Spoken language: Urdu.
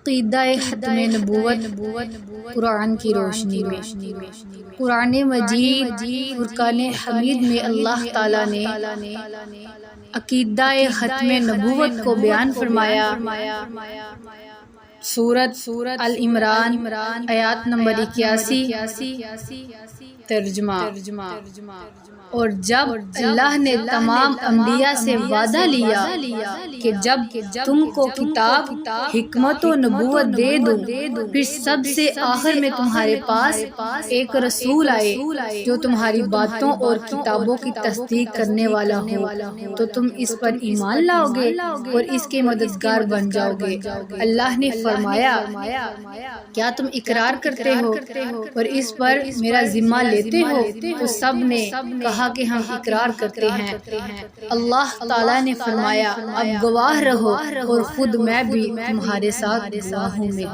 عقیدہ ختم نبوت قرآن کی روشنی میں۔ قرآن مجید فرقان حمید میں اللہ تعالیٰ نے عقیدہ ختم نبوت کو بیان فرمایا۔ سورۃ ال عمران آیات نمبر 81 ترجمہ۔ اور جب اللہ نے تمام انبیاء سے وعدہ لیا کہ جب تم کو کتاب، حکمت و نبوت دے دوں، پھر سب سے آخر میں تمہارے پاس ایک رسول آئے جو تمہاری باتوں اور کتابوں کی تصدیق کرنے والا ہو تو تم اس پر ایمان لاؤ گے اور اس کے مددگار بن جاؤ گے۔ اللہ نے فرمایا، کیا تم اقرار کرتے ہو اور اس پر میرا ذمہ لیتے ہو؟ تو سب نے کہا کہ ہم اقرار کرتے ہیں۔ اللہ تعالیٰ نے فرمایا، اب گواہ رہو اور خود میں بھی تمہارے ساتھ گواہوں میں۔